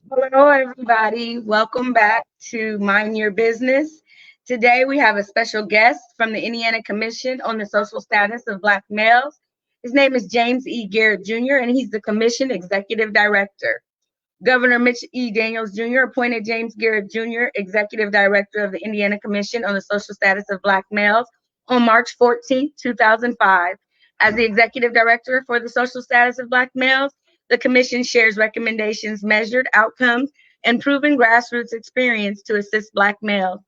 Hello, everybody. Welcome back to Mind Your Business. Today, we have a special guest from the Indiana Commission on the Social Status of Black Males. His name is James E. Garrett Jr., and he's the Commission Executive Director. Governor Mitch E. Daniels Jr. appointed James Garrett Jr. Executive Director of the Indiana Commission on the Social Status of Black Males on March 14, 2005. As the Executive Director for the Social Status of Black Males, the Commission shares recommendations, measured outcomes, and proven grassroots experience to assist Black males.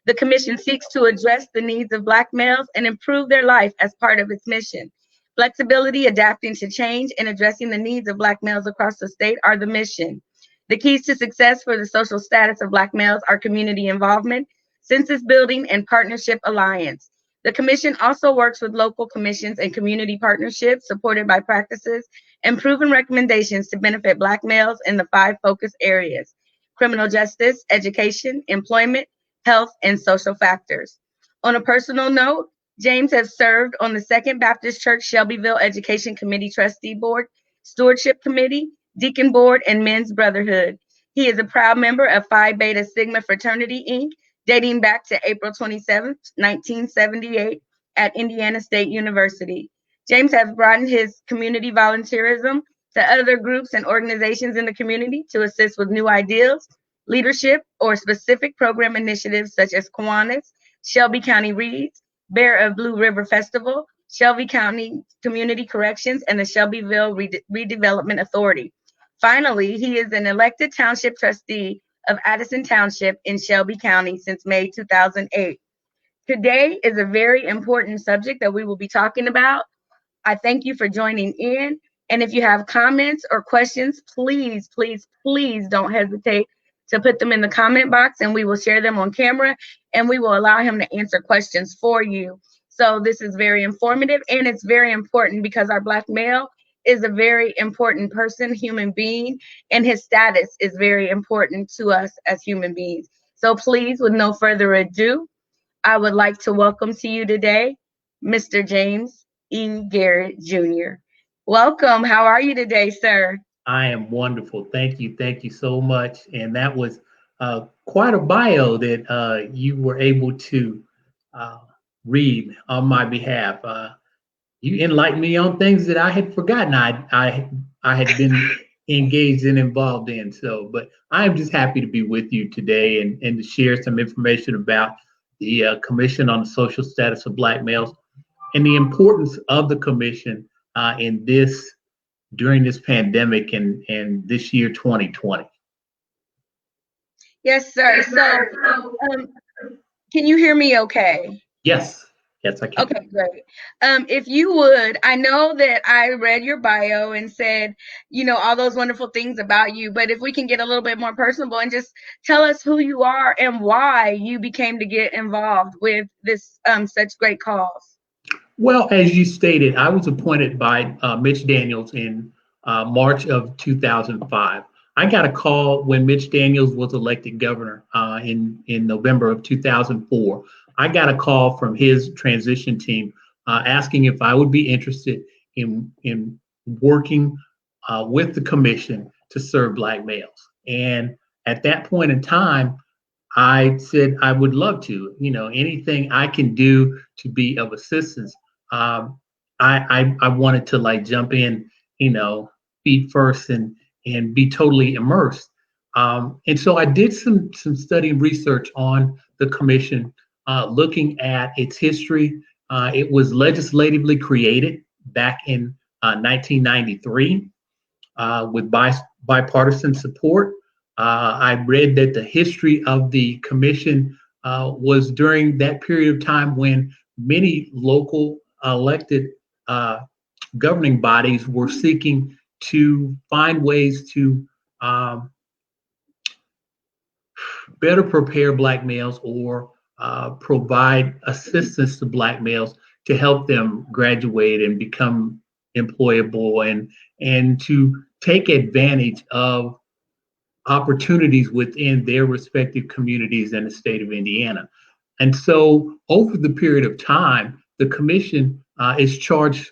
The Commission seeks to address the needs of Black males and improve their life as part of its mission. Flexibility, adapting to change, and addressing the needs of Black males across the state are the mission. The keys to success for the social status of Black males are community involvement, census building, and partnership alliance. The Commission also works with local commissions and community partnerships supported by practices and proven recommendations to benefit Black males in the 5 focus areas: criminal justice, education, employment, health, and social factors. On a personal note, James has served on the Second Baptist Church Shelbyville Education Committee Trustee Board, Stewardship Committee, Deacon Board, and Men's Brotherhood. He is a proud member of Phi Beta Sigma Fraternity, Inc., dating back to April 27, 1978, at Indiana State University. James has broadened his community volunteerism to other groups and organizations in the community to assist with new ideas, leadership, or specific program initiatives such as Kiwanis, Shelby County Reads, Bear of Blue River Festival, Shelby County Community Corrections, and the Shelbyville Redevelopment Authority. Finally, he is an elected township trustee of Addison Township in Shelby County since May 2008. Today is a very important subject that we will be talking about. I thank you for joining in. And if you have comments or questions, please, please, please don't hesitate to put them in the comment box, and we will share them on camera, and we will allow him to answer questions for you. So this is very informative, and it's very important because our Black male is a very important person, human being, and his status is very important to us as human beings. So please, with no further ado, I would like to welcome to you today, Mr. James E. Garrett Jr. Welcome. How are you today, sir? I am wonderful. Thank you. Thank you so much. And that was quite a bio that you were able to uh, read on my behalf. You enlightened me on things that I had forgotten I had been engaged and involved in. So, but I am just happy to be with you today and to share some information about the Commission on the Social Status of Black Males and the importance of the commission in this during this pandemic and this year 2020. Yes, sir. So, can you hear me okay? Yes, yes, I can. Okay, great. If you would, I know that I read your bio and said, all those wonderful things about you, but if we can get a little bit more personable and just tell us who you are and why you became to get involved with this such great cause. Well, as you stated, I was appointed by Mitch Daniels in March of 2005. I got a call when Mitch Daniels was elected governor in November of 2004. I got a call from his transition team asking if I would be interested in working with the commission to serve Black males. And at that point in time, I said I would love to. Anything I can do to be of assistance. I wanted to like jump in, feet first and be totally immersed. And so I did some study and research on the commission, looking at its history. It was legislatively created back in 1993 with bipartisan support. I read that the history of the commission was during that period of time when many local elected governing bodies were seeking to find ways to better prepare Black males or provide assistance to Black males to help them graduate and become employable and to take advantage of opportunities within their respective communities in the state of Indiana. And so over the period of time, the commission is charged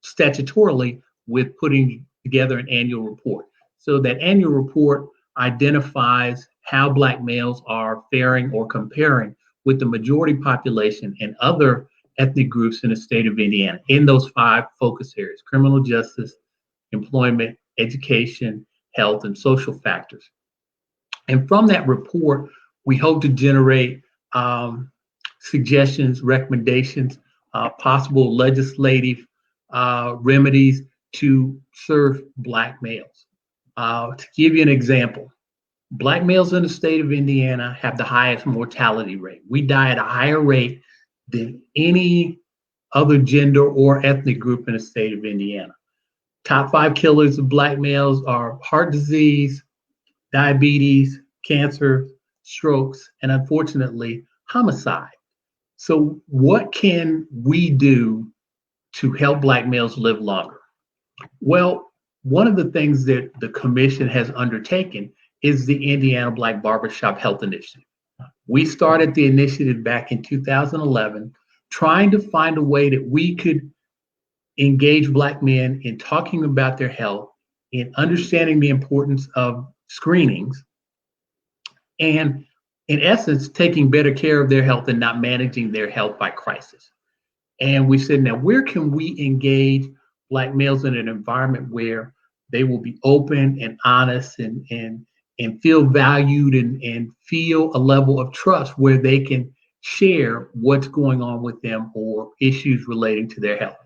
statutorily with putting together an annual report. So that annual report identifies how Black males are faring or comparing with the majority population and other ethnic groups in the state of Indiana in those 5 focus areas: criminal justice, employment, education, health, and social factors. And from that report, we hope to generate suggestions, recommendations, possible legislative remedies to serve Black males. To give you an example, Black males in the state of Indiana have the highest mortality rate. We die at a higher rate than any other gender or ethnic group in the state of Indiana. Top 5 killers of Black males are heart disease, diabetes, cancer, strokes, and unfortunately, homicide. So what can we do to help Black males live longer? Well, one of the things that the commission has undertaken is the Indiana Black Barbershop Health Initiative. We started the initiative back in 2011, trying to find a way that we could engage Black men in talking about their health, in understanding the importance of screenings, and in essence, taking better care of their health and not managing their health by crisis. And we said, now where can we engage Black males in an environment where they will be open and honest and feel valued and feel a level of trust where they can share what's going on with them or issues relating to their health?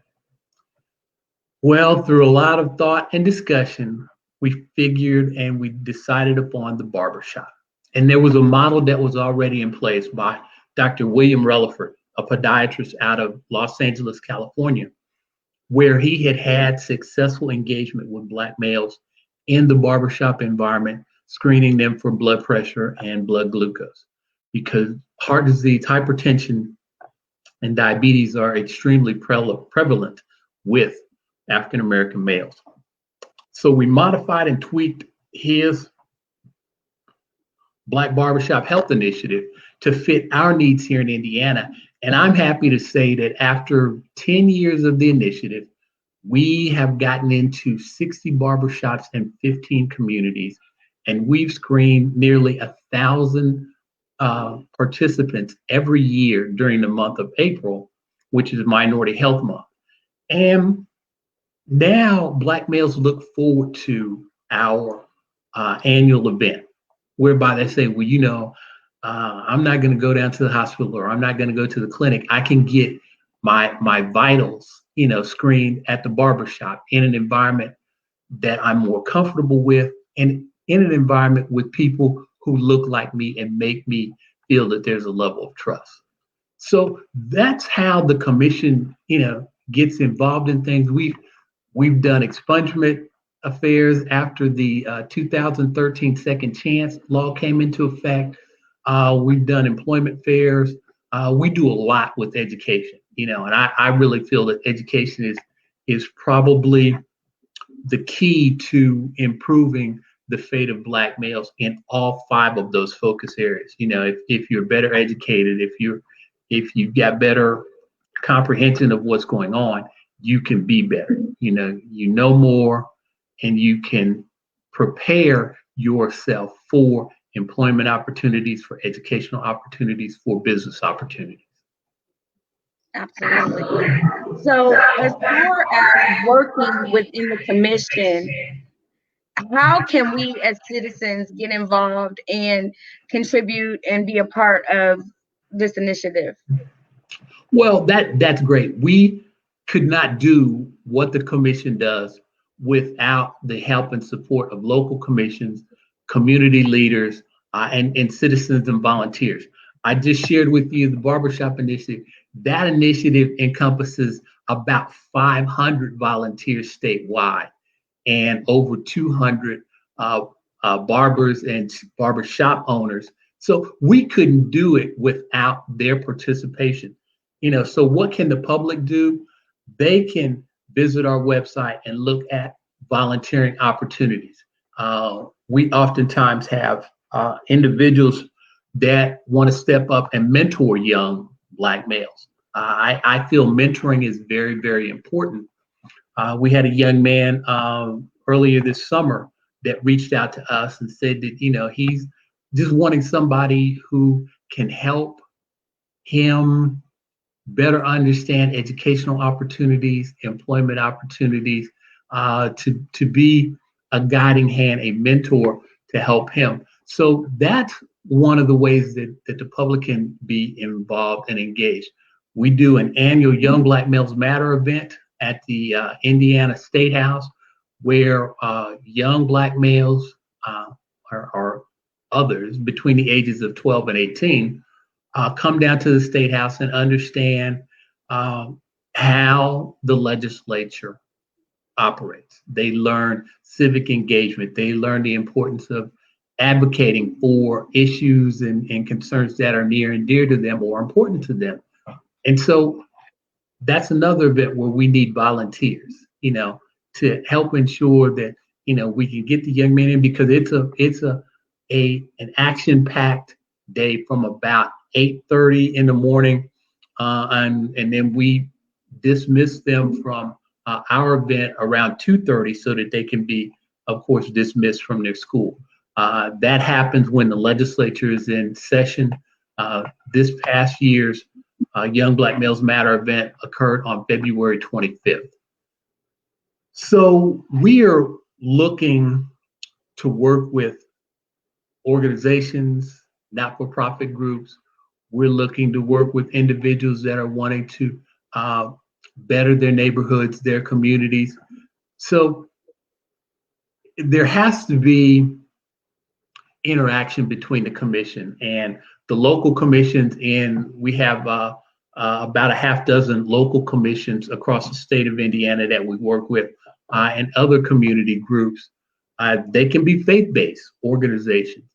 Well, through a lot of thought and discussion, we figured and we decided upon the barbershop. And there was a model that was already in place by Dr. William Relaford, a podiatrist out of Los Angeles, California, where he had had successful engagement with Black males in the barbershop environment, screening them for blood pressure and blood glucose, because heart disease, hypertension, and diabetes are extremely prevalent with African American males. So we modified and tweaked his Black Barbershop Health Initiative to fit our needs here in Indiana. And I'm happy to say that after 10 years of the initiative, we have gotten into 60 barbershops in 15 communities, and we've screened nearly 1,000 participants every year during the month of April, which is Minority Health Month. And now Black males look forward to our annual event, whereby they say, well, you know, I'm not going to go down to the hospital, or I'm not going to go to the clinic. I can get my vitals, you know, screened at the barbershop in an environment that I'm more comfortable with, and in an environment with people who look like me and make me feel that there's a level of trust. So that's how the commission, you know, gets involved in things. We've done expungement affairs after the 2013 Second Chance law came into effect. We've done employment fairs. We do a lot with education, you know, and I really feel that education is probably the key to improving the fate of Black males in all 5 of those focus areas. You know, if you're better educated, if you've got better comprehension of what's going on, you can be better. You know more, and you can prepare yourself for employment opportunities, for educational opportunities, for business opportunities. Absolutely. So as far as working within the commission, how can we as citizens get involved and contribute and be a part of this initiative? Well, that's great. We could not do what the commission does without the help and support of local commissions, community leaders, and citizens and volunteers. I just shared with you the Barbershop Initiative. That initiative encompasses about 500 volunteers statewide and over 200 barbers and barbershop owners. So we couldn't do it without their participation. You know, so what can the public do? They can visit our website and look at volunteering opportunities. We oftentimes have individuals that want to step up and mentor young Black males. I feel mentoring is very, very important. We had a young man earlier this summer that reached out to us and said that, he's just wanting somebody who can help him better understand educational opportunities, employment opportunities, to be a guiding hand, a mentor to help him. So that's one of the ways that the public can be involved and engaged. We do an annual Young Black Males Matter event at the Indiana State House, where young Black males or others between the ages of 12 and 18 come down to the State House and understand how the legislature operates. They learn civic engagement. They learn the importance of advocating for issues and concerns that are near and dear to them or important to them. And so that's another bit where we need volunteers, to help ensure that, we can get the young men in, because it's an action-packed day from about 8:30 in the morning, and then we dismiss them from our event around 2:30 so that they can be, of course, dismissed from their school. That happens when the legislature is in session. This past year's Young Black Males Matter event occurred on February 25th. So we are looking to work with organizations, not-for-profit groups. We're looking to work with individuals that are wanting to better their neighborhoods, their communities. So there has to be interaction between the commission and the local commissions, and we have about a half dozen local commissions across the state of Indiana that we work with, and other community groups. They can be faith-based organizations.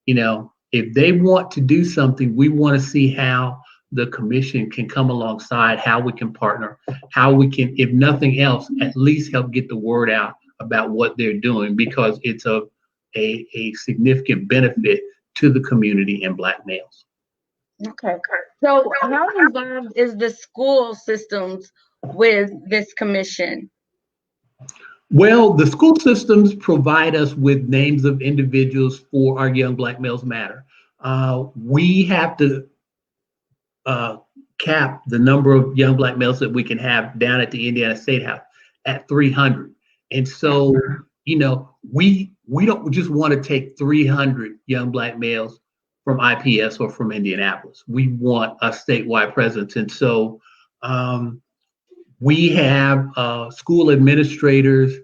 If they want to do something, we want to see how the commission can come alongside, how we can partner, how we can, if nothing else, at least help get the word out about what they're doing, because it's a significant benefit to the community and Black males. Okay. So how involved is the school systems with this commission? Well, the school systems provide us with names of individuals for our Young Black Males Matter. We have to cap the number of young Black males that we can have down at the Indiana State House at 300. And so, we don't just want to take 300 young Black males from IPS or from Indianapolis. We want a statewide presence. And so we have school administrators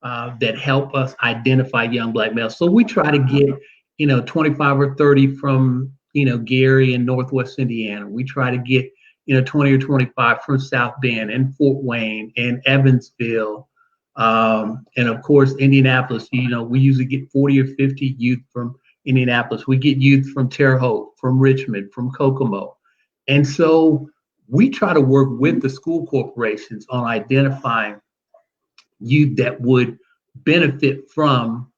that help us identify young Black males. So we try to get, 25 or 30 from, Gary and Northwest Indiana. We try to get, 20 or 25 from South Bend and Fort Wayne and Evansville. And of course, Indianapolis, we usually get 40 or 50 youth from Indianapolis. We get youth from Terre Haute, from Richmond, from Kokomo. And so we try to work with the school corporations on identifying youth that would benefit from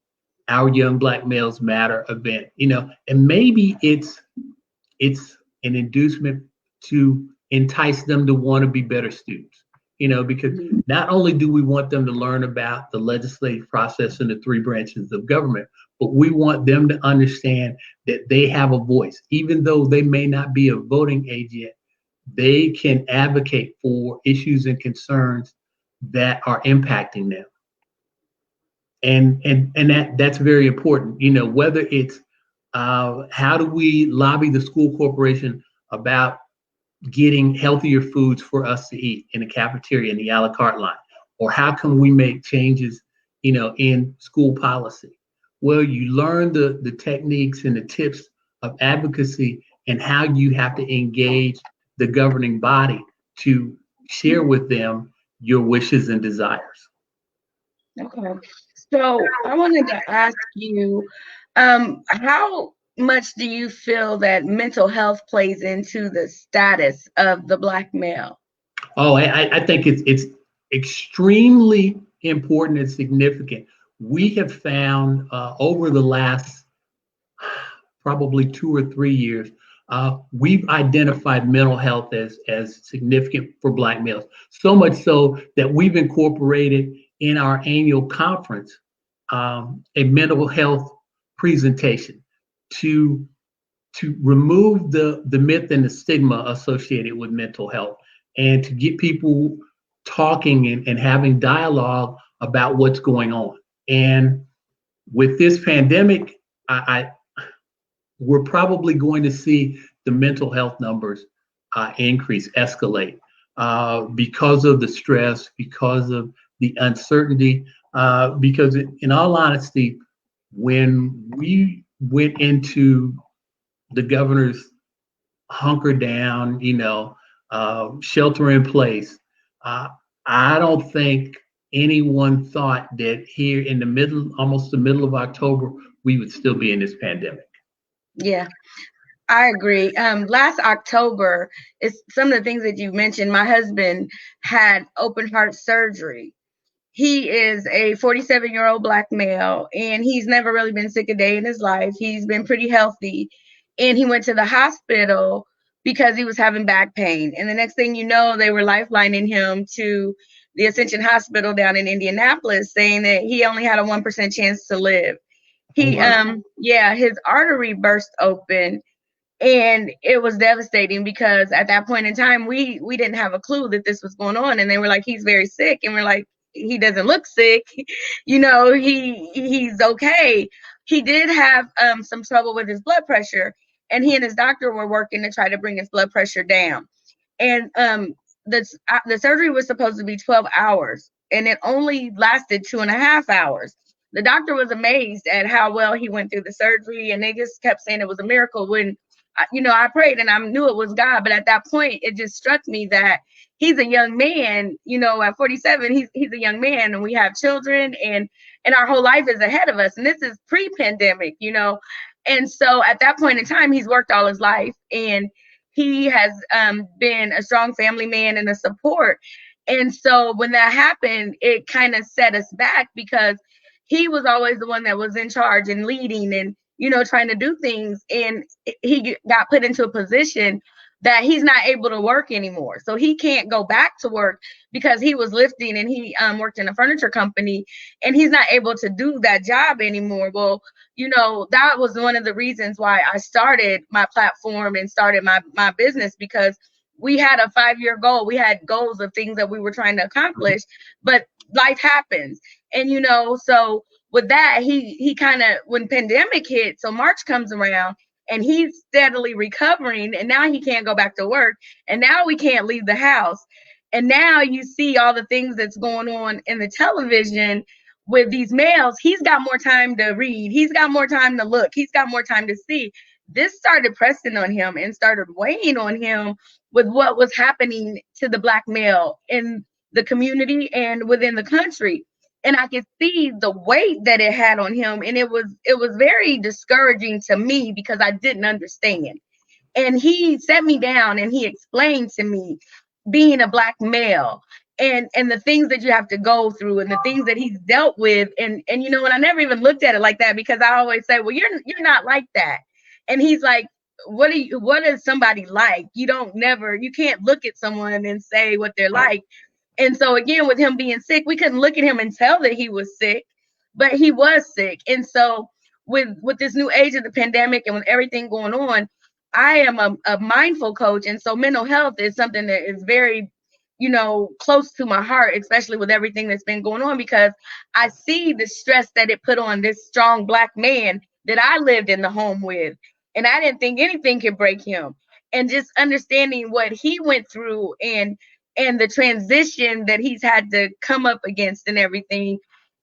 our Young Black Males Matter event, and maybe it's an inducement to entice them to want to be better students, because not only do we want them to learn about the legislative process and the three branches of government, but we want them to understand that they have a voice. Even though they may not be a voting age yet, they can advocate for issues and concerns that are impacting them. And that's very important, whether it's how do we lobby the school corporation about getting healthier foods for us to eat in the cafeteria, in the a la carte line, or how can we make changes, in school policy? Well, you learn the techniques and the tips of advocacy and how you have to engage the governing body to share with them your wishes and desires. Okay. So I wanted to ask you, how much do you feel that mental health plays into the status of the Black male? Oh, I think it's extremely important and significant. We have found over the last probably 2 or 3 years, we've identified mental health as significant for Black males. So much so that we've incorporated in our annual conference a mental health presentation to remove the myth and the stigma associated with mental health, and to get people talking and having dialogue about what's going on. And with this pandemic, we're probably going to see the mental health numbers increase, escalate, because of the stress, because of the uncertainty. Because in all honesty, when we went into the governor's hunker down, shelter in place, I don't think anyone thought that here in almost the middle of October, we would still be in this pandemic. Yeah, I agree. Last October, is some of the things that you mentioned. My husband had open heart surgery. He is a 47-year-old Black male, and he's never really been sick a day in his life. He's been pretty healthy. And he went to the hospital because he was having back pain. And the next thing you know, they were lifelining him to the Ascension Hospital down in Indianapolis, saying that he only had a 1% chance to live. His artery burst open, and it was devastating because at that point in time, we didn't have a clue that this was going on. And they were like, he's very sick. And we're like, he doesn't look sick. He's okay. He did have some trouble with his blood pressure, and he and his doctor were working to try to bring his blood pressure down. And the surgery was supposed to be 12 hours, and it only lasted 2.5 hours. The doctor was amazed at how well he went through the surgery, and they just kept saying it was a miracle. When I prayed and I knew it was God, but at that point, it just struck me that he's a young man. At 47, he's a young man, and we have children, and our whole life is ahead of us. And this is pre-pandemic, And so at that point in time, he's worked all his life, and he has been a strong family man and a support. And so when that happened, it kind of set us back because he was always the one that was in charge and leading and trying to do things, and he got put into a position that he's not able to work anymore. So he can't go back to work because he was lifting, and he worked in a furniture company, and he's not able to do that job anymore. Well, that was one of the reasons why I started my platform and started my business, because we had a 5-year goal. We had goals of things that we were trying to accomplish, but life happens. And, so with that, he kind of, when pandemic hit, so March comes around, and he's steadily recovering, and now he can't go back to work, and now we can't leave the house. And now you see all the things that's going on in the television with these males. He's got more time to read. He's got more time to look. He's got more time to see. This started pressing on him and started weighing on him with what was happening to the Black male in the community and within the country. And I could see the weight that it had on him. And it was very discouraging to me because I didn't understand. And he sat me down and he explained to me being a Black male and the things that you have to go through and the things that he's dealt with. And and I never even looked at it like that, because I always say, well, you're not like that. And he's like, what is somebody like? You can't look at someone and say what they're like. And so again, with him being sick, we couldn't look at him and tell that he was sick, but he was sick. And so with this new age of the pandemic and with everything going on, I am a mindful coach. And so mental health is something that is very, close to my heart, especially with everything that's been going on, because I see the stress that it put on this strong Black man that I lived in the home with. And I didn't think anything could break him. And just understanding what he went through and the transition that he's had to come up against and everything,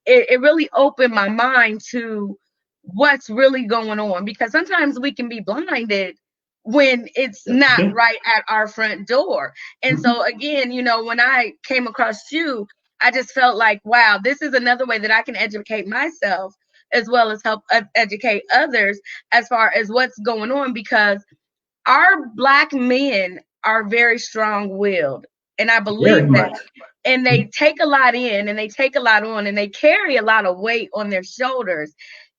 it really opened my mind to what's really going on, because sometimes we can be blinded when it's not right at our front door. And so again, when I came across you, I just felt like, wow, this is another way that I can educate myself as well as help educate others as far as what's going on, because our Black men are very strong-willed, and I believe that. And they take a lot in, and they take a lot on, and they carry a lot of weight on their shoulders.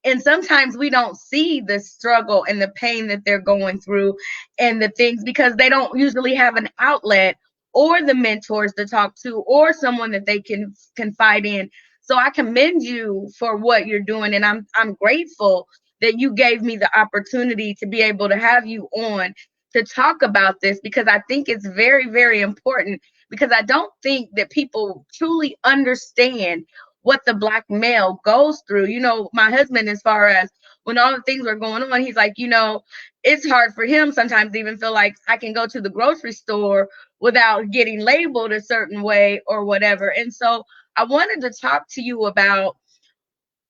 And sometimes we don't see the struggle and the pain that they're going through and the things, because they don't usually have an outlet or the mentors to talk to or someone that they can confide in. So I commend you for what you're doing, and I'm grateful that you gave me the opportunity to be able to have you on to talk about this, because I think it's very, very important, because I don't think that people truly understand what the Black male goes through. My husband, as far as when all the things are going on, he's like, it's hard for him sometimes to even feel like I can go to the grocery store without getting labeled a certain way or whatever. And so I wanted to talk to you about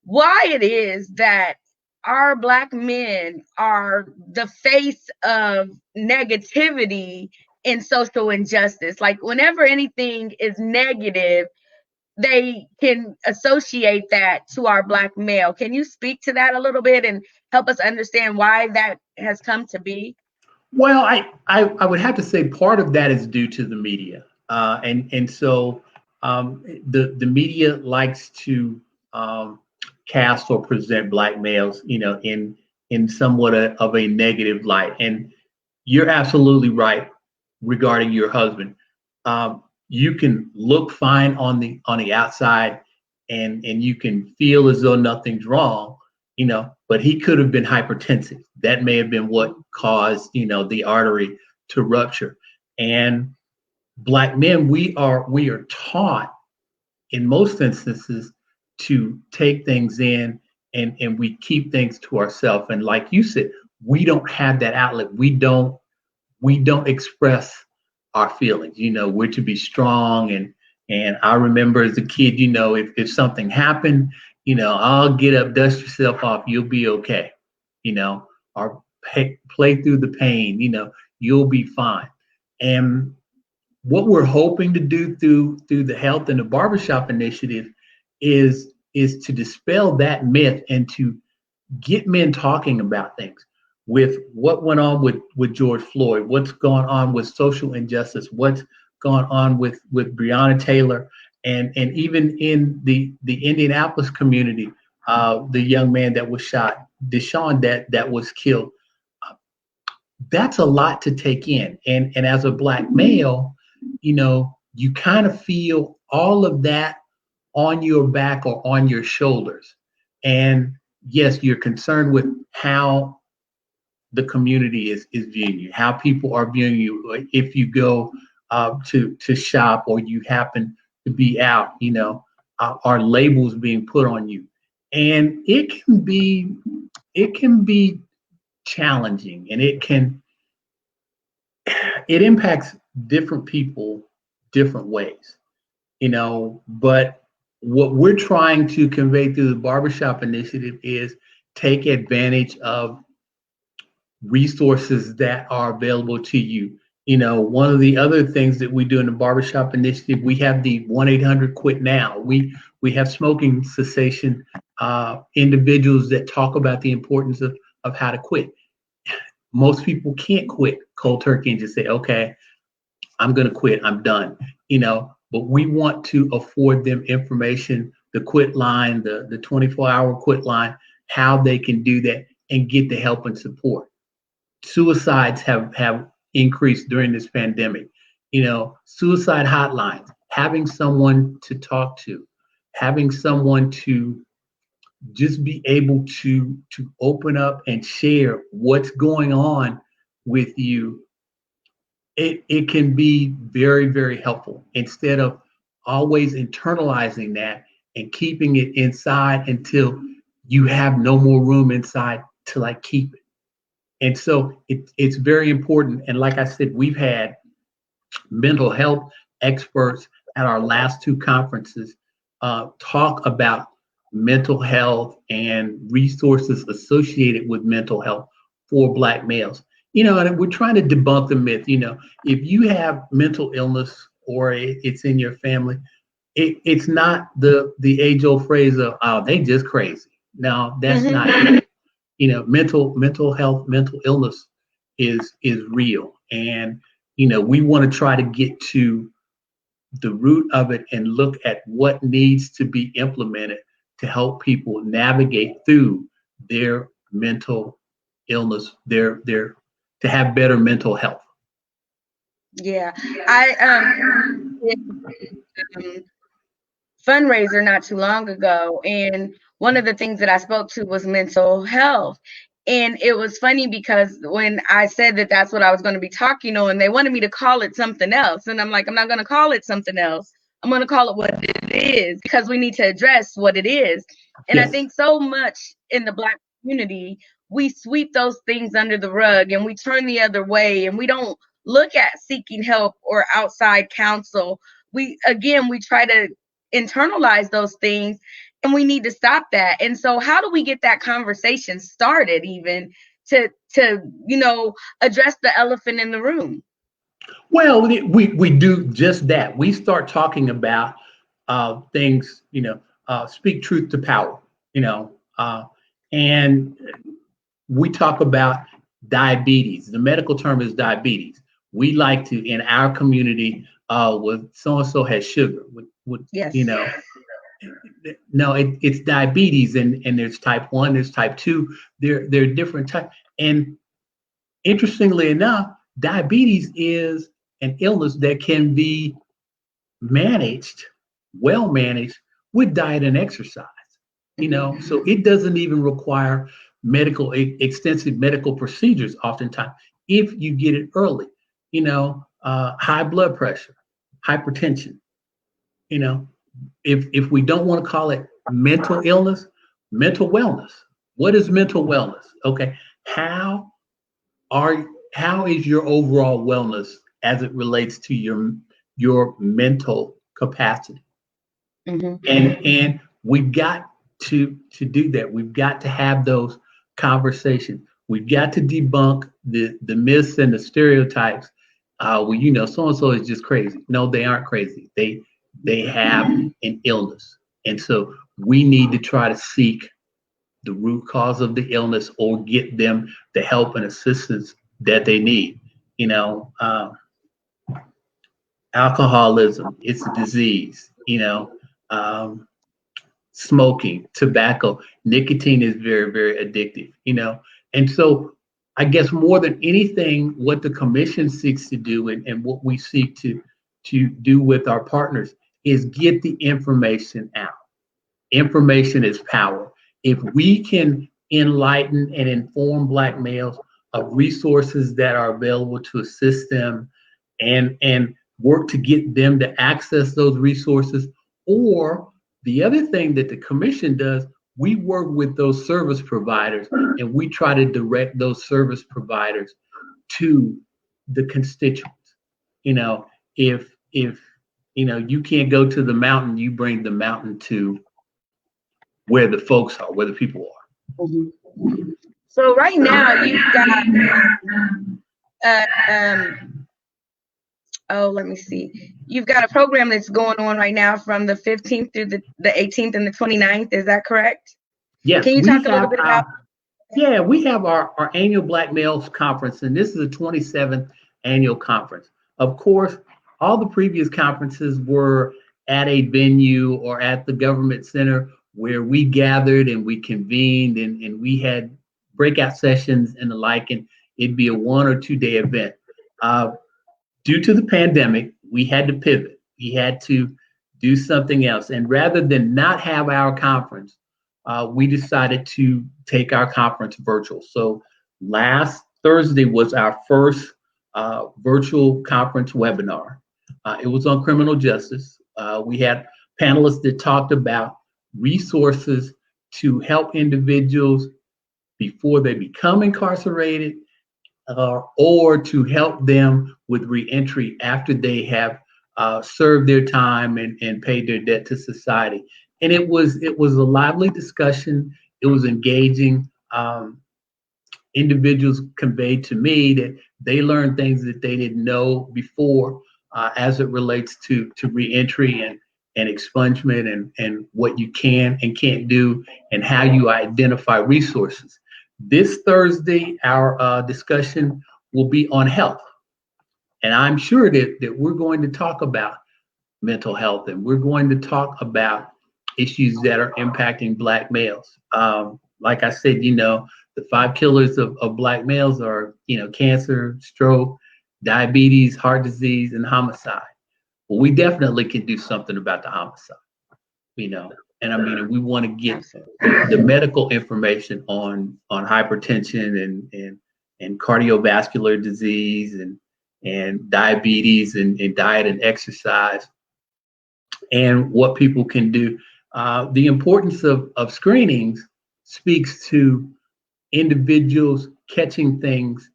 why it is that our Black men are the face of negativity in social injustice. Like, whenever anything is negative, they can associate that to our Black male. Can you speak to that a little bit and help us understand why that has come to be? Well, I would have to say part of that is due to the media, and so the media likes to cast or present Black males, in somewhat of a negative light. And you're absolutely right regarding your husband. You can look fine on the outside, and you can feel as though nothing's wrong, but he could have been hypertensive. That may have been what caused, the artery to rupture. And Black men, we are taught in most instances to take things in, and we keep things to ourselves. And like you said, we don't have that outlet. We don't express our feelings. We're to be strong. And I remember as a kid, if something happened, I'll get up, dust yourself off, you'll be okay. Or play through the pain, you'll be fine. And what we're hoping to do through the health and the barbershop initiative is to dispel that myth and to get men talking about things. With what went on with George Floyd, what's going on with social injustice, what's going on with Breonna Taylor, and even in the Indianapolis community, the young man that was shot, Deshaun, that was killed. That's a lot to take in, and as a Black male, you kind of feel all of that on your back or on your shoulders. And yes, you're concerned with how the community is viewing you, how people are viewing you. If you go to shop, or you happen to be out, are labels being put on you, and it can be challenging, and it impacts different people different ways, but what we're trying to convey through the barbershop initiative is take advantage of resources that are available to you. One of the other things that we do in the barbershop initiative, we have the 1-800-QUIT NOW. We have smoking cessation individuals that talk about the importance of how to quit. Most people can't quit cold turkey and just say, okay, I'm going to quit, I'm done, but we want to afford them information, the quit line, the 24-hour quit line, how they can do that and get the help and support. Suicides have increased during this pandemic. Suicide hotlines, having someone to talk to, having someone to just be able to open up and share what's going on with you. It can be very, very helpful, instead of always internalizing that and keeping it inside until you have no more room inside to keep it. And so it's very important. And like I said, we've had mental health experts at our last two conferences talk about mental health and resources associated with mental health for Black males. And we're trying to debunk the myth. If you have mental illness or it's in your family, it's not the age-old phrase of, oh, they just crazy. No, that's not it. Mental health, mental illness is real. And, we want to try to get to the root of it and look at what needs to be implemented to help people navigate through their mental illness, to have better mental health. Yeah, I fundraiser not too long ago, and one of the things that I spoke to was mental health. And it was funny because when I said that that's what I was going to be talking on, they wanted me to call it something else. And I'm like, I'm not going to call it something else. I'm going to call it what it is, because we need to address what it is. And I Yes. think so much in the Black community, we sweep those things under the rug and we turn the other way, and we don't look at seeking help or outside counsel. We try to internalize those things, and we need to stop that. And so how do we get that conversation started, even to address the elephant in the room? Well, we do just that. We start talking about things, speak truth to power, and we talk about diabetes. The medical term is diabetes. We like to, in our community, with so-and-so has sugar, Yes. No, it's diabetes, and there's type 1, there's type 2, there are different types. And interestingly enough, diabetes is an illness that can be managed, well managed, with diet and exercise. So it doesn't even require extensive medical procedures oftentimes if you get it early. High blood pressure, hypertension. If we don't want to call it mental illness, mental wellness. What is mental wellness? Okay, how is your overall wellness as it relates to your mental capacity? Mm-hmm. And we've got to do that. We've got to have those conversations. We've got to debunk the myths and the stereotypes. So and so is just crazy. No, they aren't crazy. They have an illness, and so we need to try to seek the root cause of the illness or get them the help and assistance that they need. Alcoholism, it's a disease. Smoking, tobacco, nicotine is very, very addictive. And so I guess more than anything, what the commission seeks to do, and what we seek to do with our partners, is get the information out. Information is power. If we can enlighten and inform Black males of resources that are available to assist them, and work to get them to access those resources, or the other thing that the commission does, we work with those service providers and we try to direct those service providers to the constituents. If you can't go to the mountain, you bring the mountain to where the folks are, where the people are. Mm-hmm. So right now you've got let me see. You've got a program that's going on right now from the 15th through the 18th and the 29th. Is that correct? Yes. Can you talk a little bit about? Yeah, we have our annual Black Males Conference, and this is the 27th annual conference. Of course, all the previous conferences were at a venue or at the government center where we gathered and we convened and we had breakout sessions and the like, and it'd be a 1 or 2 day event. Due to the pandemic, we had to pivot. We had to do something else. And rather than not have our conference, we decided to take our conference virtual. So last Thursday was our first virtual conference webinar. It was on criminal justice. We had panelists that talked about resources to help individuals before they become incarcerated, or to help them with reentry after they have served their time and paid their debt to society. And it was a lively discussion. It was engaging. Individuals conveyed to me that they learned things that they didn't know before, as it relates to reentry and expungement, and what you can and can't do, and how you identify resources. This Thursday, our discussion will be on health. And I'm sure that we're going to talk about mental health, and we're going to talk about issues that are impacting Black males. Like I said, the 5 killers of Black males are, cancer, stroke, diabetes, heart disease, and homicide. Well, we definitely can do something about the homicide. And I mean, we want to get Absolutely. the medical information on hypertension and cardiovascular disease and diabetes and diet and exercise and what people can do. The importance of screenings speaks to individuals catching things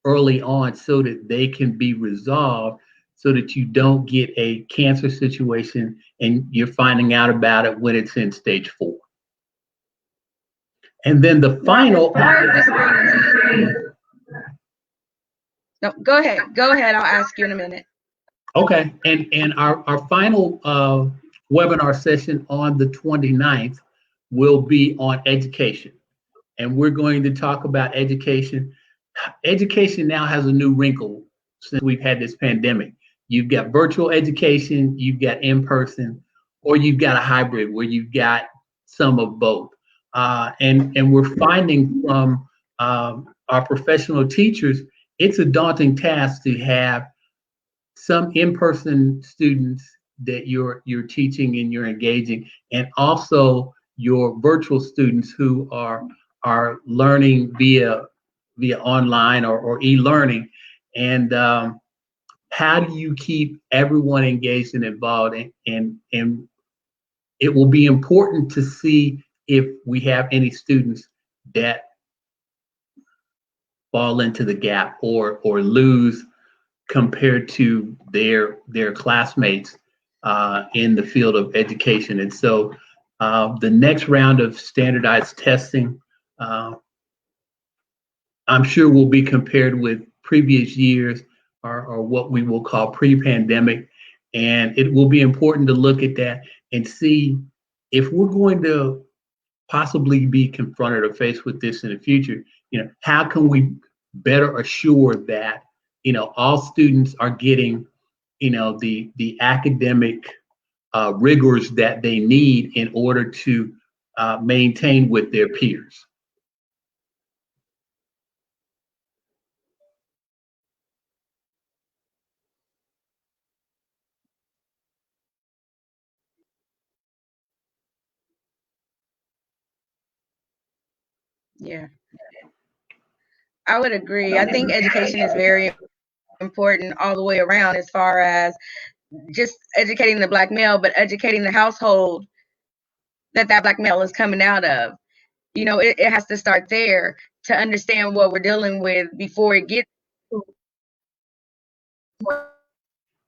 early on so that they can be resolved so that you don't get a cancer situation and you're finding out about it when it's in stage 4. And then the Now, as final. far as the screening, no, go ahead. Go ahead. I'll ask you in a minute. Okay. And our final webinar session on the 29th will be on education. And we're going to talk about education. Education now has a new wrinkle since we've had this pandemic. You've got virtual education, you've got in-person, or you've got a hybrid where you've got some of both. And we're finding from our professional teachers, it's a daunting task to have some in-person students that you're teaching and you're engaging, and also your virtual students who are learning via online or e-learning. And how do you keep everyone engaged and involved? And it will be important to see if we have any students that fall into the gap or lose compared to their classmates in the field of education. And so the next round of standardized testing, I'm sure will be compared with previous years or what we will call pre-pandemic. And it will be important to look at that and see if we're going to possibly be confronted or faced with this in the future, how can we better assure that, all students are getting, the academic rigors that they need in order to maintain with their peers. Yeah, I would agree. I think education is very important all the way around as far as just educating the Black male, but educating the household that Black male is coming out of. It has to start there to understand what we're dealing with before it gets to where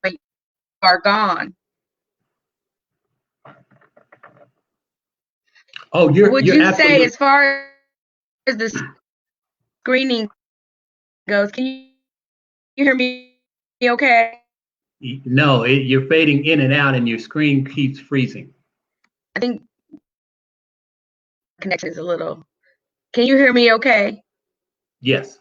you are gone. Oh, Would you're you say, absolutely. as far as the screening goes, can you hear me okay? No, you're fading in and out, and your screen keeps freezing. I think connection is a little. Can you hear me okay? Yes.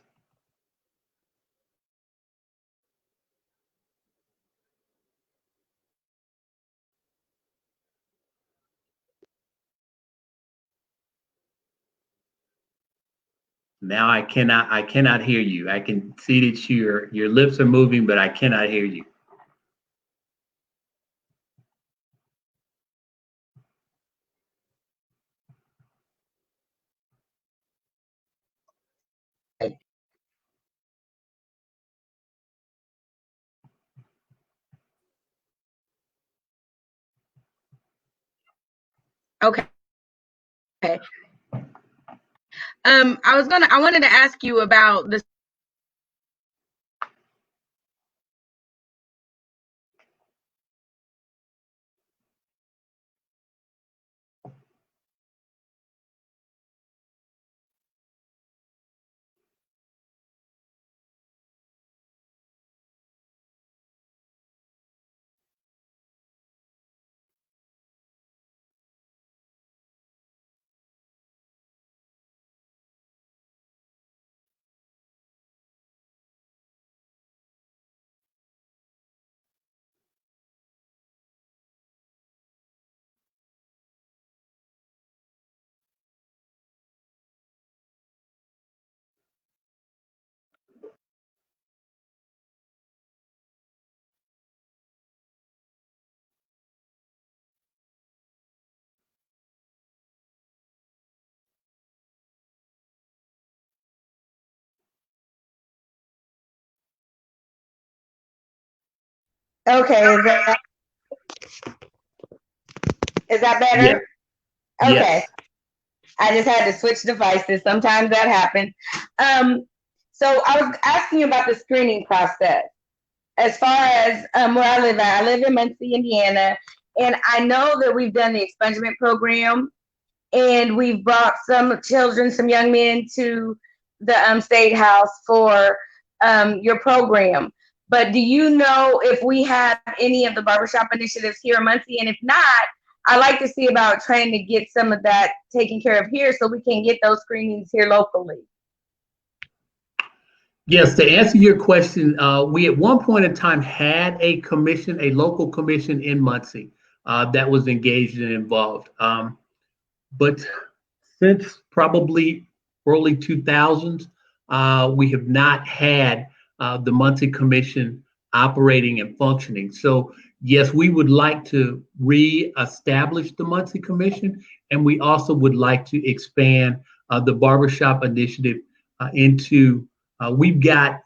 Now I cannot hear you. I can see that your lips are moving, but I cannot hear you. Okay. I wanted to ask you about the Okay, is that better? Yeah. Okay. Yes. I just had to switch devices. Sometimes that happens. So I was asking you about the screening process. As far as where I live at, I live in Muncie, Indiana, and I know that we've done the expungement program, and we've brought some children, some young men to the State House for your program. But do you know if we have any of the barbershop initiatives here in Muncie? And if not, I like to see about trying to get some of that taken care of here so we can get those screenings here locally. Yes, to answer your question, we at one point in time had a commission, a local commission in Muncie that was engaged and involved. But since probably early 2000s, we have not had the Muncie Commission operating and functioning. So yes, we would like to re-establish the Muncie Commission, and we also would like to expand the Barbershop Initiative into, we've got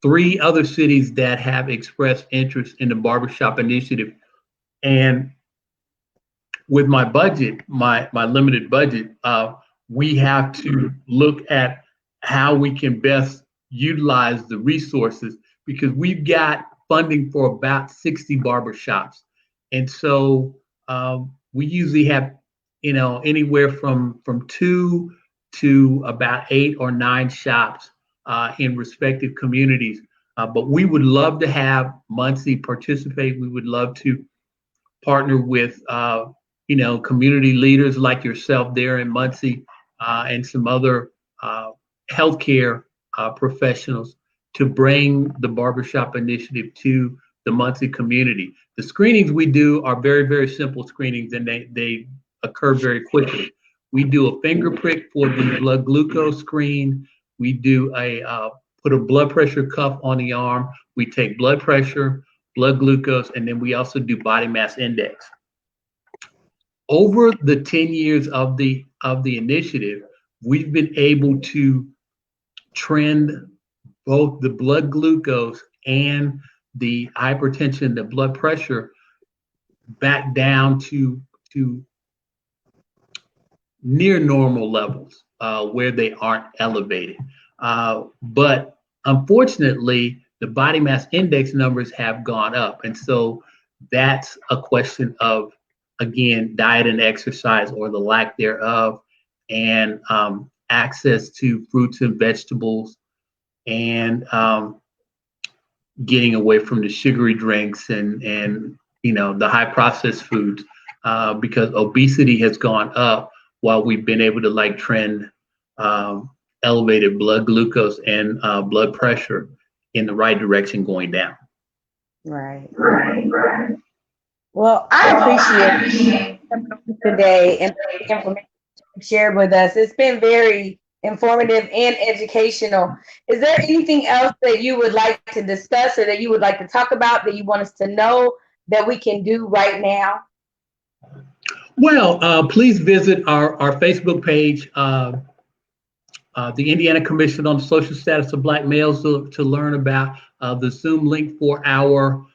3 other cities that have expressed interest in the Barbershop Initiative. And with my budget, my limited budget, we have to look at how we can best utilize the resources, because we've got funding for about 60 barbershops. And so we usually have, anywhere from 2 to about 8 or 9 shops in respective communities. But we would love to have Muncie participate. We would love to partner with community leaders like yourself there in Muncie and some other healthcare professionals to bring the Barbershop Initiative to the Muncie community. The screenings we do are very, very simple screenings, and they occur very quickly. We do a finger prick for the blood glucose screen. We do put a blood pressure cuff on the arm. We take blood pressure, blood glucose, and then we also do body mass index. Over the 10 years of the initiative, we've been able to trend both the blood glucose and the hypertension, the blood pressure, back down to near normal levels where they aren't elevated. But unfortunately, the body mass index numbers have gone up. And so that's a question of, again, diet and exercise, or the lack thereof, and access to fruits and vegetables, and getting away from the sugary drinks and the high processed foods, because obesity has gone up while we've been able to trend elevated blood glucose and blood pressure in the right direction going down. Right. Well, I appreciate today and the information you shared with us. It's been very informative and educational. Is there anything else that you would like to discuss or that you would like to talk about that you want us to know that we can do right now? Well, please visit our Facebook page, the Indiana Commission on the Social Status of Black Males, to learn about the Zoom link for our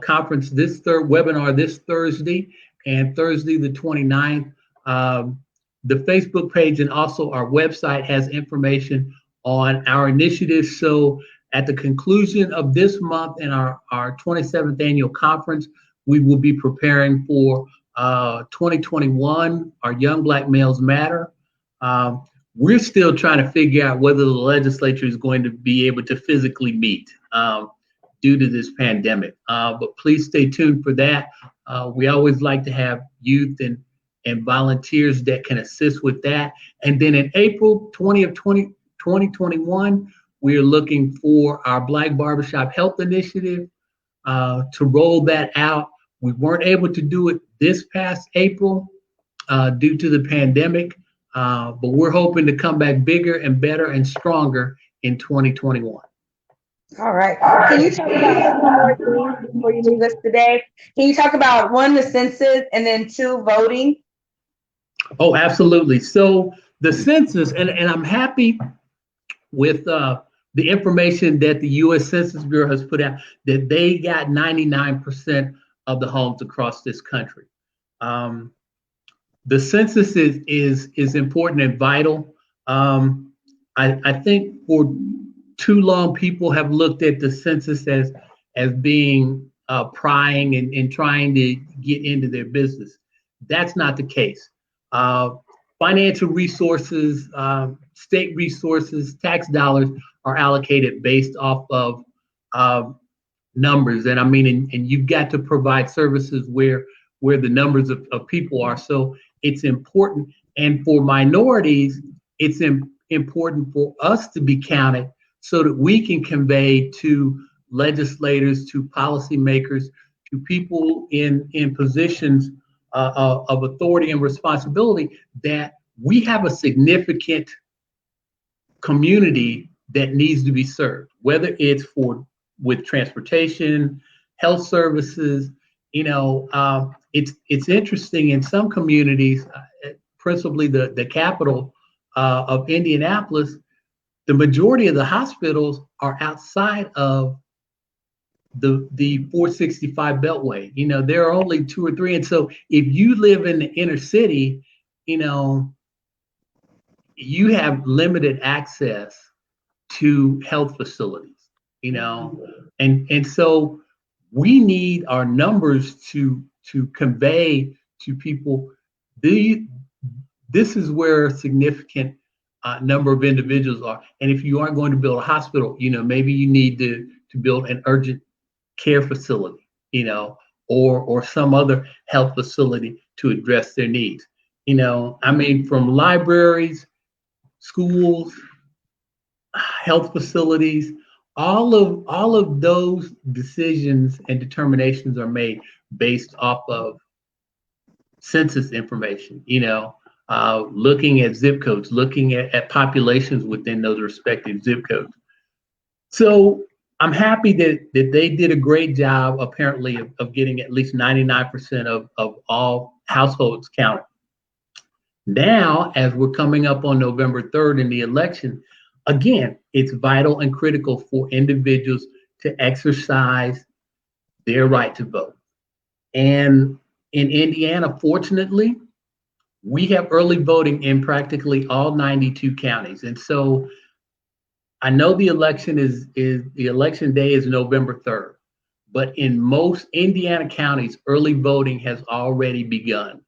conference webinar this Thursday and Thursday the 29th. The Facebook page and also our website has information on our initiatives. So at the conclusion of this month and our 27th annual conference, we will be preparing for 2021, our Young Black Males Matter. We're still trying to figure out whether the legislature is going to be able to physically meet due to this pandemic. But please stay tuned for that. We always like to have youth and volunteers that can assist with that. And then in April 20th, 2021, we are looking for our Black Barbershop Health Initiative to roll that out. We weren't able to do it this past April due to the pandemic, but we're hoping to come back bigger and better and stronger in 2021. All right. Can you talk about two more things before you leave us today? Can you talk about 1, the census, and then 2, voting? Oh, absolutely. So the census, and I'm happy with the information that the U.S. Census Bureau has put out, that they got 99% of the homes across this country. The census is important and vital. I think for too long, people have looked at the census as being prying and trying to get into their business. That's not the case. Financial resources, state resources, tax dollars are allocated based off of numbers. And I mean, and you've got to provide services where the numbers of people are. So it's important. And for minorities, it's important for us to be counted so that we can convey to legislators, to policymakers, to people in positions of authority and responsibility that we have a significant community that needs to be served, whether it's with transportation, health services. It's interesting in some communities, principally the capital of Indianapolis, the majority of the hospitals are outside of the 465 Beltway. There are only 2 or 3. And so if you live in the inner city, you have limited access to health facilities, and so we need our numbers to convey to people this is where a significant number of individuals are. And if you aren't going to build a hospital, maybe you need to build an urgent care facility, or some other health facility to address their needs. From libraries, schools, health facilities, all of those decisions and determinations are made based off of census information, looking at zip codes, looking at populations within those respective zip codes. So I'm happy that they did a great job, apparently, of getting at least 99% of all households counted. Now, as we're coming up on November 3rd in the election, again, it's vital and critical for individuals to exercise their right to vote. And in Indiana, fortunately, we have early voting in practically all 92 counties. And so I know the election the election day is November 3rd, but in most Indiana counties, early voting has already begun.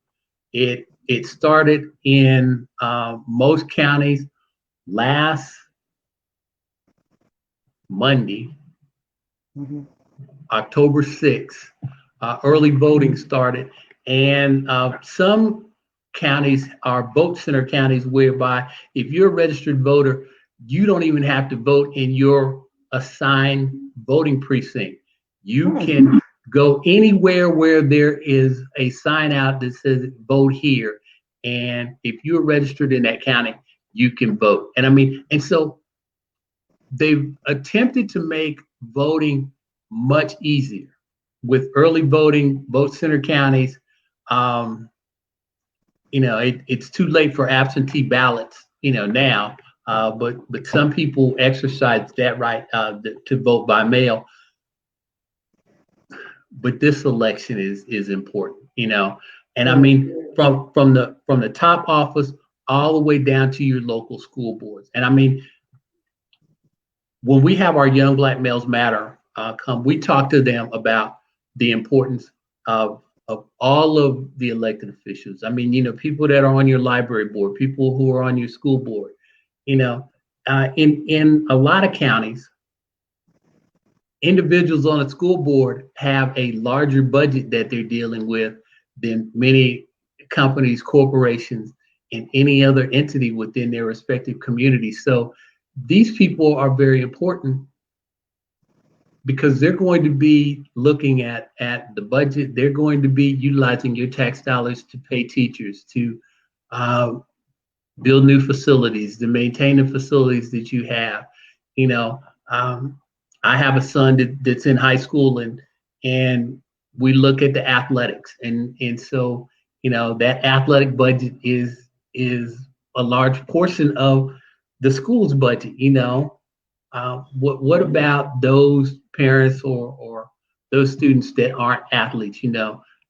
It started in most counties last Monday, October 6th. Early voting started, and some counties are vote center counties whereby if you're a registered voter, you don't even have to vote in your assigned voting precinct. You can go anywhere where there is a sign out that says vote here. And if you're registered in that county, you can vote. And so they've attempted to make voting much easier with early voting, vote center counties. It's too late for absentee ballots, now. But some people exercise that right to vote by mail. But this election is important, and from the top office all the way down to your local school boards. And when we have our Young Black Males Matter come, we talk to them about the importance of all of the elected officials. People that are on your library board, people who are on your school board. In a lot of counties, individuals on a school board have a larger budget that they're dealing with than many companies, corporations, and any other entity within their respective communities. So these people are very important because they're going to be looking at the budget. They're going to be utilizing your tax dollars to pay teachers, to build new facilities, to maintain the facilities that you have. I have a son that's in high school, and we look at the athletics, and so that athletic budget is a large portion of the school's budget. what about those parents or those students that aren't athletes?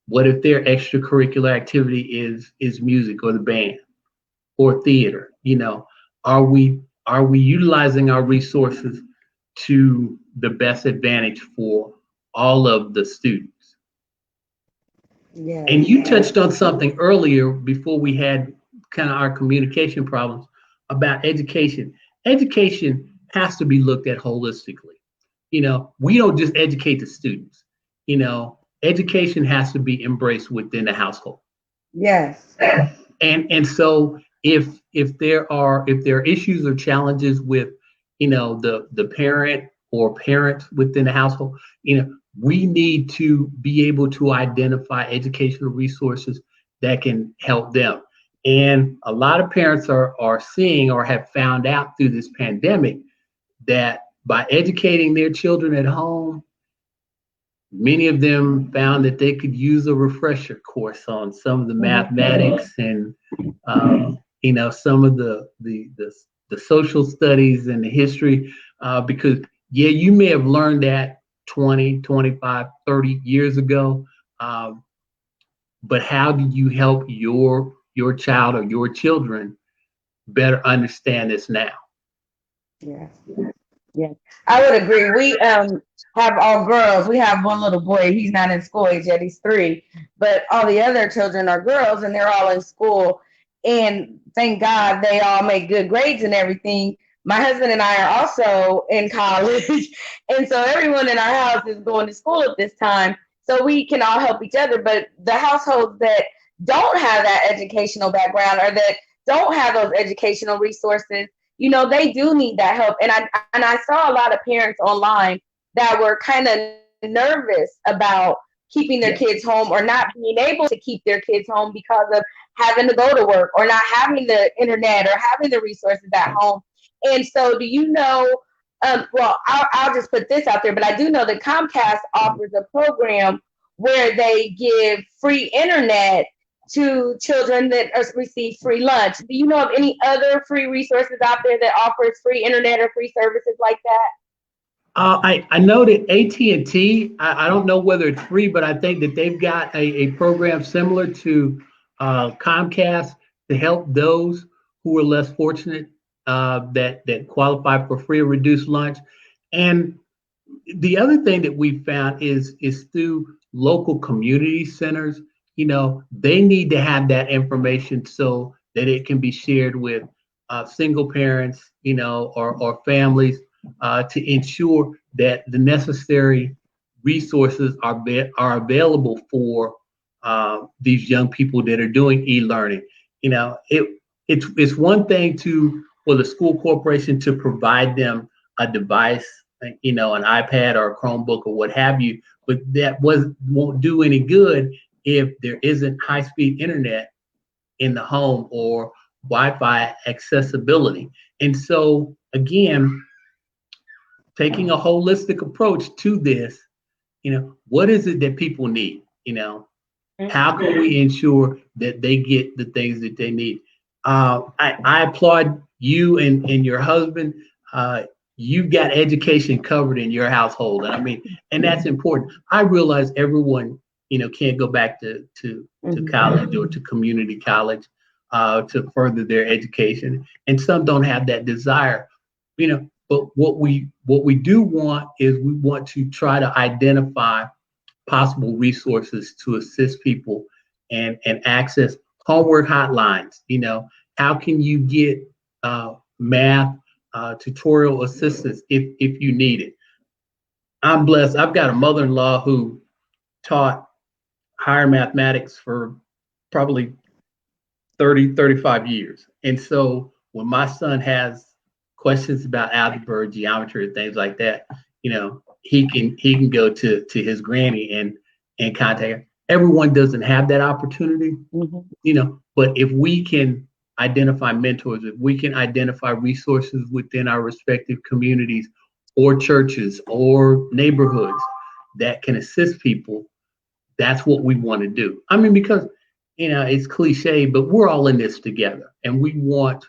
What if their extracurricular activity is music or the band or theater? Are we utilizing our resources to the best advantage for all of the students? Yeah. And you touched on something earlier before we had kind of our communication problems about education. Education has to be looked at holistically. We don't just educate the students. Education has to be embraced within the household. Yes. And so if there are issues or challenges with the parent or parents within the household, we need to be able to identify educational resources that can help them. And a lot of parents are seeing or have found out through this pandemic that by educating their children at home, many of them found that they could use a refresher course on some of the mathematics and some of the social studies and the history, because you may have learned that 20, 25, 30 years ago, but how do you help your child or your children better understand this now? Yes. Yes. I would agree. We have all girls. We have one little boy. He's not in school age yet. He's 3. But all the other children are girls, and they're all in school. And thank God they all make good grades and everything. My husband and I are also in college. And so everyone in our house is going to school at this time. So we can all help each other. But the households that don't have that educational background or that don't have those educational resources, they do need that help. And I saw a lot of parents online that were kind of nervous about keeping their kids home or not being able to keep their kids home because of having to go to work or not having the internet or having the resources at home. And so well, I'll just put this out there, but I do know that Comcast offers a program where they give free internet to children that receive free lunch. Do you know of any other free resources out there that offers free internet or free services like that? I know that AT&T, I don't know whether it's free, but I think that they've got a program similar to Comcast to help those who are less fortunate, that qualify for free or reduced lunch. And the other thing that we found is through local community centers. They need to have that information so that it can be shared with single parents, or families, to ensure that the necessary resources are available for these young people that are doing e-learning. It's one thing for the school corporation to provide them a device, an iPad or a Chromebook or what have you, but that won't do any good if there isn't high-speed internet in the home or Wi-Fi accessibility. And so, again, taking a holistic approach to this, what is it that people need? How can we ensure that they get the things that they need? I applaud you and your husband. You've got education covered in your household. And that's important. I realize everyone, can't go back to college or to community college to further their education. And some don't have that desire, but what we do want is we want to try to identify possible resources to assist people and access homework hotlines. How can you get math tutorial assistance if you need it? I'm blessed. I've got a mother-in-law who taught higher mathematics for probably 30, 35 years. And so when my son has questions about algebra, geometry, things like that, he can go to his granny and contact her. Everyone doesn't have that opportunity, but if we can identify mentors, if we can identify resources within our respective communities or churches or neighborhoods that can assist people, that's what we want to do. Because it's cliche, but we're all in this together, and we want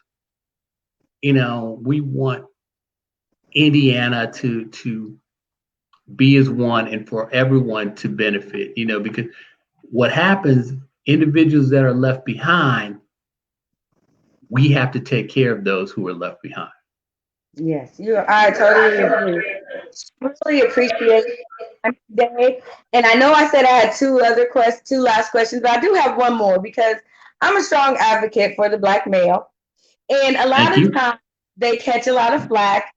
Indiana to be as one and for everyone to benefit, because what happens, individuals that are left behind, we have to take care of those who are left behind. Yes, I totally agree. Really appreciate it today. And I know I said I had two last questions, but I do have one more because I'm a strong advocate for the Black male. And a lot Thank of you. times they catch a lot of flack.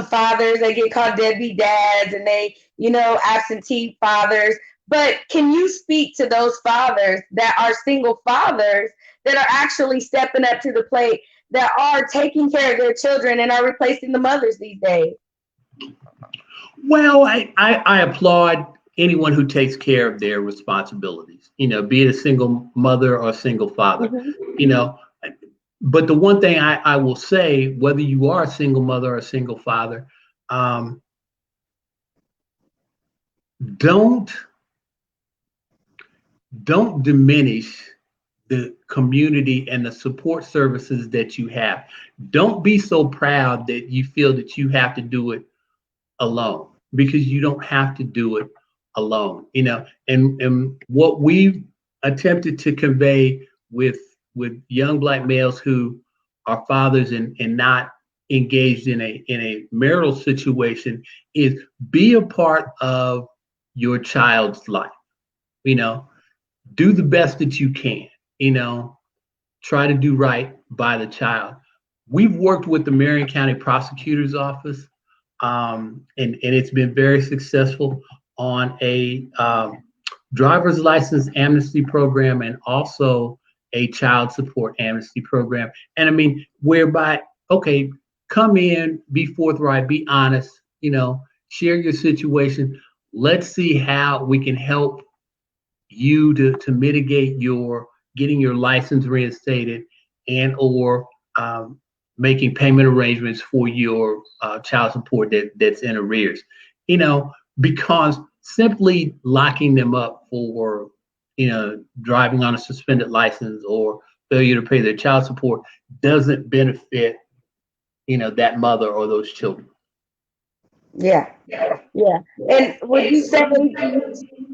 Fathers, they get called deadbeat dads and absentee fathers. But can you speak to those fathers that are single fathers that are actually stepping up to the plate, that are taking care of their children and are replacing the mothers these days? Well, I applaud anyone who takes care of their responsibilities, be it a single mother or a single father, you know. But the one thing I will say, whether you are a single mother or a single father, don't diminish the community and the support services that you have. Don't be so proud that you feel that you have to do it alone, because you don't have to do it alone, and what we've attempted to convey with young Black males who are fathers and not engaged in a marital situation is be a part of your child's life, do the best that you can, try to do right by the child. We've worked with the Marion County Prosecutor's Office, and it's been very successful on a driver's license amnesty program and also a child support amnesty program. And I mean, whereby, okay, come in, be forthright, be honest, share your situation. Let's see how we can help you to mitigate your getting your license reinstated and or making payment arrangements for your child support that's in arrears, because simply locking them up for, driving on a suspended license or failure to pay their child support doesn't benefit, that mother or those children. Yeah. And would you say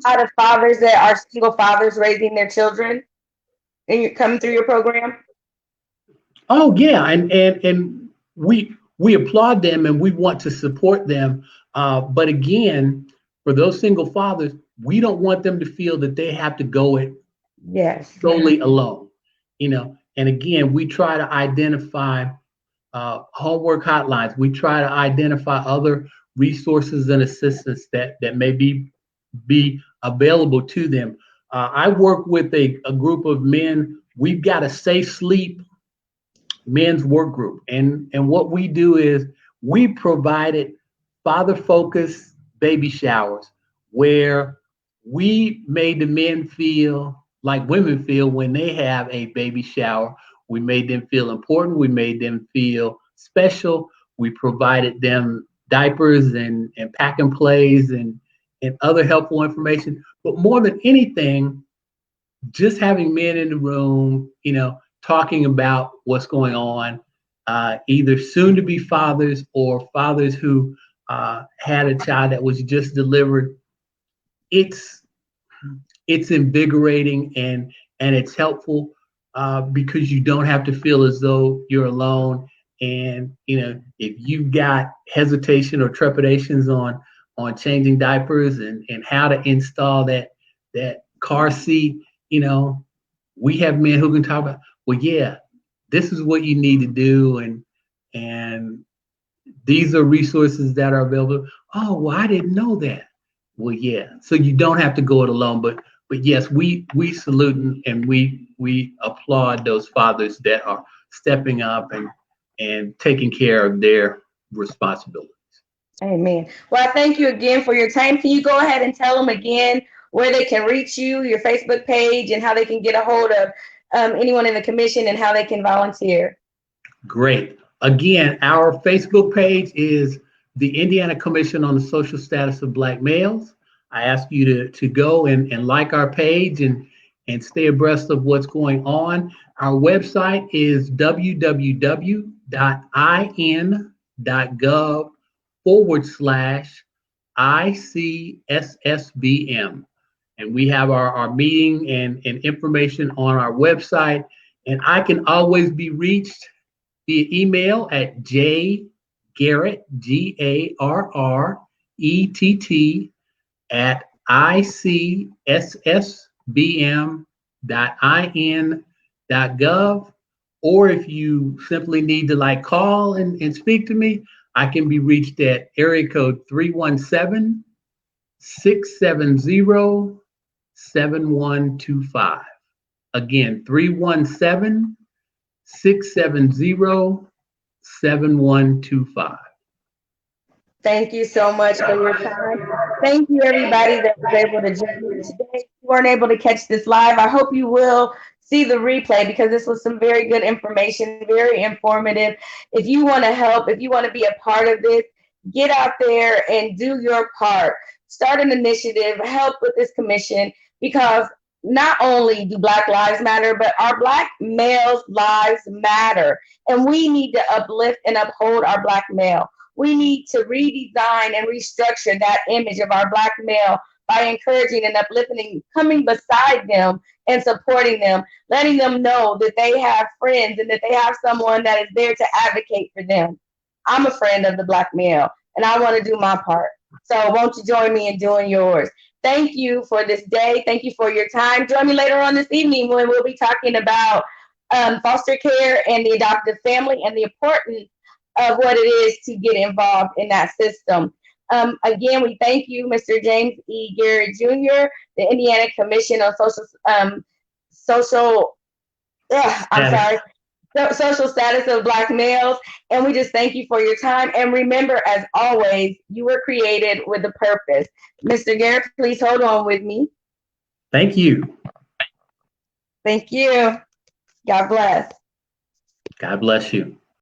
out of fathers that are single fathers raising their children and you're coming through your program? Oh yeah, and we applaud them and we want to support them. But again, for those single fathers, we don't want them to feel that they have to go it solely alone. And again, we try to identify homework hotlines. We try to identify other resources and assistance that may be available to them. I work with a group of men. We've got a safe sleep men's work group. And what we do is we provided father-focused baby showers where we made the men feel like women feel when they have a baby shower. We made them feel important. We made them feel special. We provided them diapers and pack and plays and other helpful information. But more than anything, just having men in the room, talking about what's going on, either soon to be fathers or fathers who had a child that was just delivered. It's invigorating and it's helpful because you don't have to feel as though you're alone. And if you've got hesitation or trepidations on changing diapers and how to install that car seat, we have men who can talk about, well, yeah, this is what you need to do, and these are resources that are available. Oh, well, I didn't know that. Well, yeah, so you don't have to go it alone, but yes, we salute and we applaud those fathers that are stepping up and taking care of their responsibilities. Amen. Well, I thank you again for your time. Can you go ahead and tell them again where they can reach you, your Facebook page, and how they can get a hold of anyone in the commission and how they can volunteer? Great. Again, our Facebook page is the Indiana Commission on the Social Status of Black Males. I ask you to go and like our page and stay abreast of what's going on. Our website is www.in.gov /ICSSBM. And we have our meeting and information on our website. And I can always be reached via email at jgarrett, GARRETT, at ICSSBM.in.gov. Or if you simply need to like call and speak to me, I can be reached at area code 317-670-7125. Again, 317-670-7125. Thank you so much for your time. Thank you, everybody that was able to join me today. If you weren't able to catch this live, I hope you will see the replay because this was some very good information, very informative. If you want to help, if you want to be a part of this, get out there and do your part. Start an initiative, help with this commission, because not only do Black lives matter, but our Black males' lives matter. And we need to uplift and uphold our Black male. We need to redesign and restructure that image of our Black male by encouraging and uplifting, coming beside them and supporting them, letting them know that they have friends and that they have someone that is there to advocate for them. I'm a friend of the Black male, and I want to do my part. So won't you join me in doing yours? Thank you for this day. Thank you for your time. Join me later on this evening when we'll be talking about foster care and the adoptive family and the importance of what it is to get involved in that system. Again, we thank you, Mr. James E. Garrett Jr., the Indiana Commission on Social Status of Black Males. And we just thank you for your time. And remember, as always, you were created with a purpose. Mr. Garrett, please hold on with me. Thank you. Thank you. God bless. God bless you.